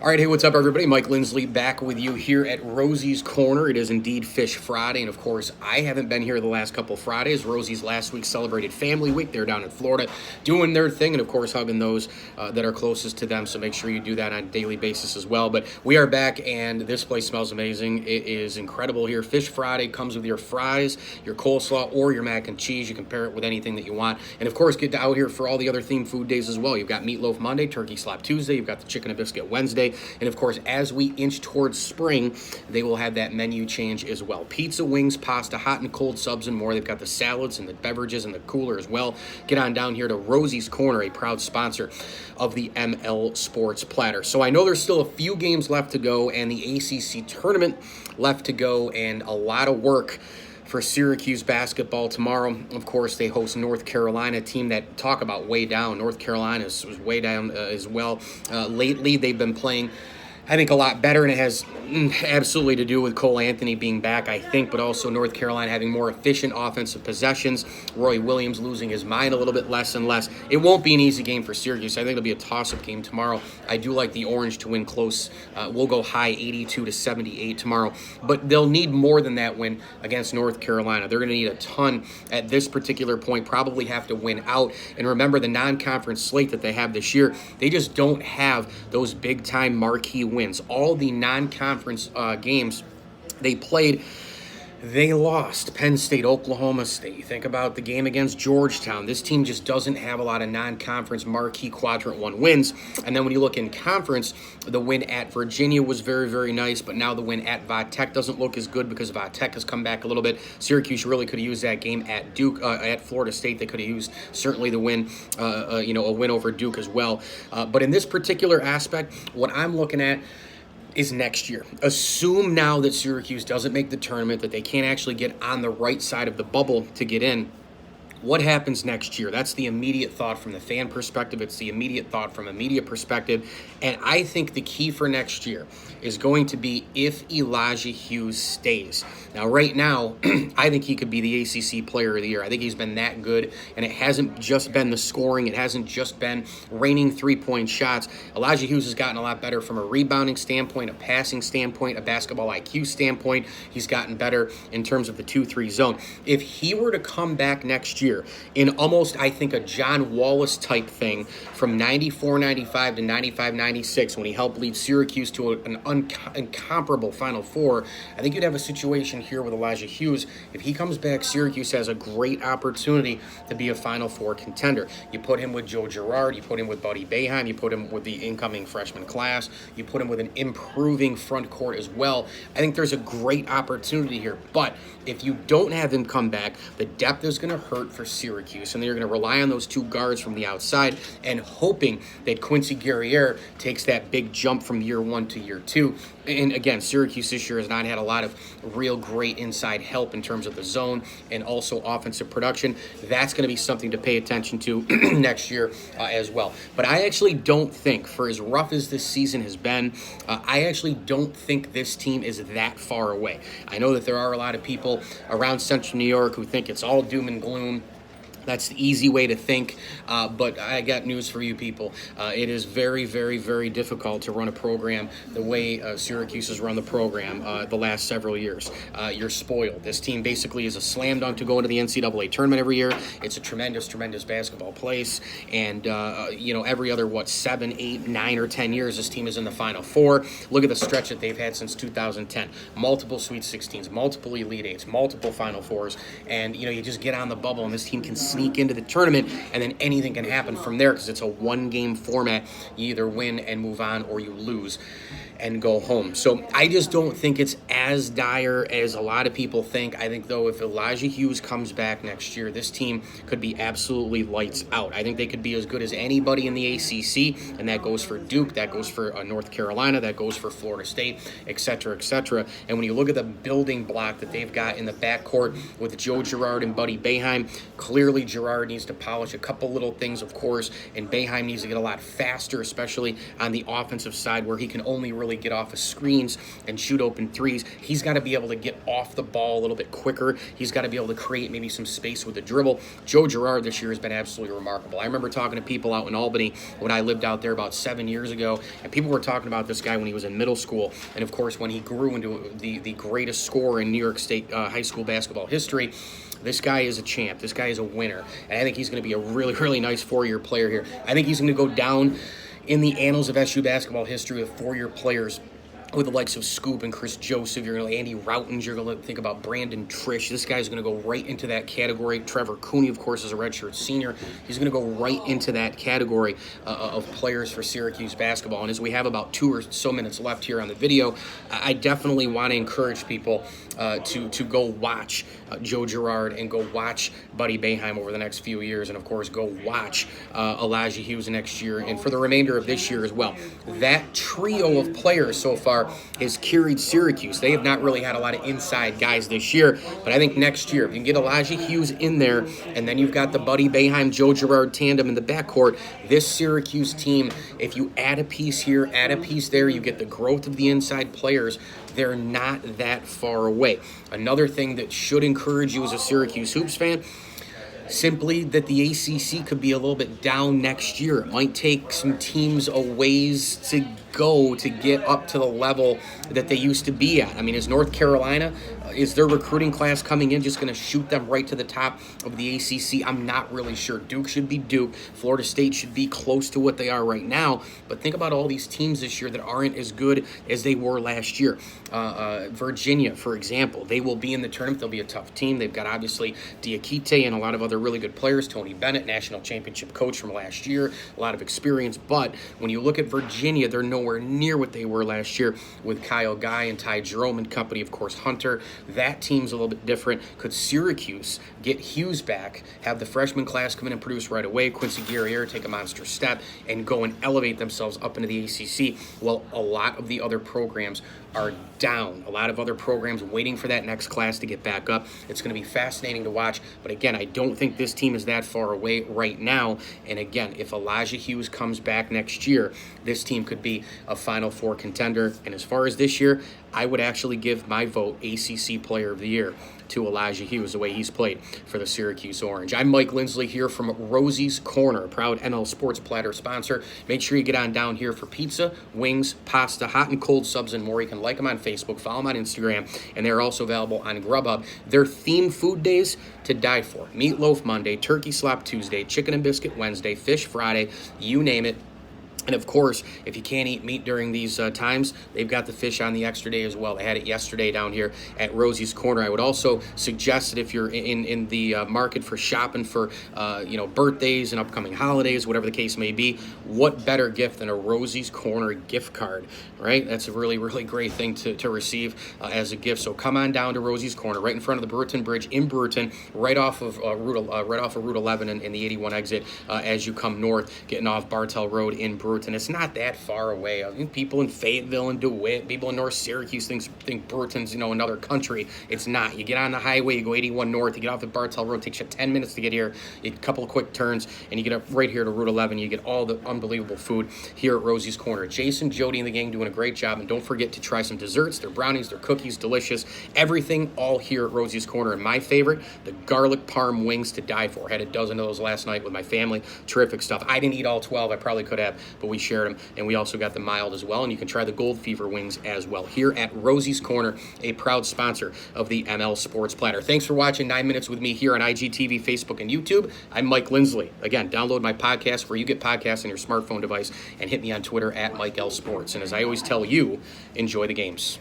All right, hey, what's up, everybody? Mike Lindsley back with you here at Rosie's Corner. It is indeed Fish Friday, and of course, I haven't been here the last couple Fridays. Rosie's last week celebrated Family Week. They're down in Florida doing their thing, and of course, hugging those that are closest to them, so make sure you do that on a daily basis as well. But we are back, and this place smells amazing. It is incredible here. Fish Friday comes with your fries, your coleslaw, or your mac and cheese. You can pair it with anything that you want. And of course, get out here for all the other themed food days as well. You've got Meatloaf Monday, Turkey Slap Tuesday, you've got the Chicken and Biscuit Wednesday, and of course, as we inch towards spring, they will have that menu change as well. Pizza, wings, pasta, hot and cold subs, and more. They've got the salads and the beverages and the cooler as well. Get on down here to Rosie's Corner, a proud sponsor of the ML Sports Platter. So I know there's still a few games left to go and the ACC tournament left to go, and a lot of work for Syracuse basketball tomorrow. Of course, they host North Carolina, a team that talk about way down. North Carolina was way down as well. Lately, they've been playing, I think, a lot better, and it has absolutely to do with Cole Anthony being back, I think, but also North Carolina having more efficient offensive possessions. Roy Williams losing his mind a little bit less and less. It won't be an easy game for Syracuse. I think it'll be a toss-up game tomorrow. I do like the Orange to win close. We'll go high 82-78 tomorrow, but they'll need more than that win against North Carolina. They're going to need a ton at this particular point, probably have to win out. And remember the non-conference slate that they have this year, they just don't have those big-time marquee wins. All the non-conference games they played, they lost. Penn State, Oklahoma State. You think about the game against Georgetown. This team just doesn't have a lot of non-conference marquee quadrant one wins. And then when you look in conference, the win at Virginia was very, very nice, but now the win at Tech doesn't look as good because Tech has come back a little bit. Syracuse really could have used that game at Duke, at Florida State. They could have used certainly the win, a win over Duke as well. But in this particular aspect, what I'm looking at is next year. Assume now that Syracuse doesn't make the tournament, that they can't actually get on the right side of the bubble to get in. What happens next year? That's the immediate thought from the fan perspective. It's the immediate thought from a media perspective. And I think the key for next year is going to be if Elijah Hughes stays. Now, right now, I think he could be the ACC Player of the Year. I think he's been that good, and it hasn't just been the scoring. It hasn't just been raining three-point shots. Elijah Hughes has gotten a lot better from a rebounding standpoint, a passing standpoint, a basketball IQ standpoint. He's gotten better in terms of the 2-3 zone. If he were to come back next year in almost, I think, a John Wallace type thing from 94-95 to 95-96 when he helped lead Syracuse to an incomparable Final Four, I think you'd have a situation here with Elijah Hughes. If he comes back, Syracuse has a great opportunity to be a Final Four contender. You put him with Joe Girard, you put him with Buddy Boeheim, you put him with the incoming freshman class, you put him with an improving front court as well. I think there's a great opportunity here, but if you don't have him come back, the depth is going to hurt for Syracuse, and they're going to rely on those two guards from the outside and hoping that Quincy Guerriere takes that big jump from year one to year two. And again, Syracuse this year has not had a lot of real great inside help in terms of the zone and also offensive production. That's going to be something to pay attention to next year as well. But I actually don't think, for as rough as this season has been, I actually don't think this team is that far away. I know that there are a lot of people around Central New York who think it's all doom and gloom. That's the easy way to think, but I got news for you people. It is very, very, very difficult to run a program the way Syracuse has run the program the last several years. You're spoiled. This team basically is a slam dunk to go into the NCAA tournament every year. It's a tremendous, tremendous basketball place, and every other 7, 8, 9, or 10 years, this team is in the Final Four. Look at the stretch that they've had since 2010. Multiple Sweet 16s, multiple Elite Eights, multiple Final Fours, and you just get on the bubble, and this team can sneak into the tournament, and then anything can happen from there because it's a one-game format. You either win and move on, or you lose and go home. So I just don't think it's as dire as a lot of people think. I think, though, if Elijah Hughes comes back next year, this team could be absolutely lights out. I think they could be as good as anybody in the ACC, and that goes for Duke, that goes for North Carolina, that goes for Florida State, et cetera, et cetera. And when you look at the building block that they've got in the backcourt with Joe Girard and Buddy Boeheim, clearly Girard needs to polish a couple little things, of course, and Boeheim needs to get a lot faster, especially on the offensive side where he can only really really get off of screens and shoot open threes. He's got to be able to get off the ball a little bit quicker. He's got to be able to create maybe some space with the dribble. Joe Girard this year has been absolutely remarkable. I remember talking to people out in Albany when I lived out there about 7 years ago, and people were talking about this guy when he was in middle school, and of course when he grew into the greatest scorer in New York State high school basketball history. This guy is a champ. This guy is a winner. And I think he's going to be a really, really nice 4-year player here. I think he's going to go down in the annals of SU basketball history with 4-year players with the likes of Scoop and Chris Joseph. You're going to Andy Routens. You're going to think about Brandon Trish. This guy's going to go right into that category. Trevor Cooney, of course, is a redshirt senior. He's going to go right into that category of players for Syracuse basketball. And as we have about 2 or so minutes left here on the video, I definitely want to encourage people to go watch Joe Girard and go watch Buddy Boeheim over the next few years. And, of course, go watch Elijah Hughes next year and for the remainder of this year as well. That trio of players so far has carried Syracuse. They have not really had a lot of inside guys this year, but I think next year, if you can get Elijah Hughes in there, and then you've got the Buddy Boeheim, Joe Girard tandem in the backcourt, this Syracuse team, if you add a piece here, add a piece there, you get the growth of the inside players, they're not that far away. Another thing that should encourage you as a Syracuse Hoops fan, simply that the ACC could be a little bit down next year. It might take some teams a ways to go to get up to the level that they used to be at. I mean, is North Carolina, is their recruiting class coming in just going to shoot them right to the top of the ACC? I'm not really sure. Duke should be Duke. Florida State should be close to what they are right now. But think about all these teams this year that aren't as good as they were last year. Virginia, for example, they will be in the tournament. They'll be a tough team. They've got obviously Diakite and a lot of other really good players. Tony Bennett, national championship coach from last year, a lot of experience. But when you look at Virginia, they're nowhere near what they were last year with Kyle Guy and Ty Jerome and company, of course, Hunter. That team's a little bit different. Could Syracuse get Hughes back, have the freshman class come in and produce right away, Quincy Guerriere take a monster step, and go and elevate themselves up into the ACC? Well, a lot of the other programs are down. A lot of other programs waiting for that next class to get back up. It's going to be fascinating to watch. But again, I don't think this team is that far away right now. And again, if Elijah Hughes comes back next year, this team could be a Final Four contender. And as far as this year, I would actually give my vote ACC Player of the Year to Elijah Hughes, the way he's played for the Syracuse Orange. I'm Mike Lindsley here from Rosie's Corner, a proud NL Sports Platter sponsor. Make sure you get on down here for pizza, wings, pasta, hot and cold subs, and more. You can like them on Facebook, follow them on Instagram, and they're also available on Grubhub. They're themed food days to die for. Meatloaf Monday, Turkey Slop Tuesday, Chicken and Biscuit Wednesday, Fish Friday, you name it. And of course, if you can't eat meat during these times, they've got the fish on the extra day as well. They had it yesterday down here at Rosie's Corner. I would also suggest that if you're in the market for shopping for birthdays and upcoming holidays, whatever the case may be, what better gift than a Rosie's Corner gift card, right? That's a really, really great thing to receive as a gift. So come on down to Rosie's Corner, right in front of the Brewerton Bridge in Brewerton, right off of Route 11 and the 81 exit as you come north, getting off Bartell Road in Brewerton. It's not that far away. I think people in Fayetteville and DeWitt, people in North Syracuse think Brewerton's another country. It's not. You get on the highway, you go 81 north, you get off at Bartell Road, it takes you 10 minutes to get here, a couple of quick turns, and you get up right here to Route 11. You get all the unbelievable food here at Rosie's Corner. Jason, Jody, and the gang doing a great job, and don't forget to try some desserts. Their brownies, their cookies, delicious. Everything all here at Rosie's Corner. And my favorite, the garlic parm wings to die for. I had a dozen of those last night with my family. Terrific stuff. I didn't eat all 12. I probably could have, but we shared them, and we also got the mild as well, and you can try the Gold Fever wings as well here at Rosie's Corner, a proud sponsor of the ML Sports Platter. Thanks for watching 9 Minutes with me here on IGTV, Facebook, and YouTube. I'm Mike Lindsley. Again, download my podcast where you get podcasts on your smartphone device, and hit me on Twitter at Mike L Sports. And as I always tell you, enjoy the games.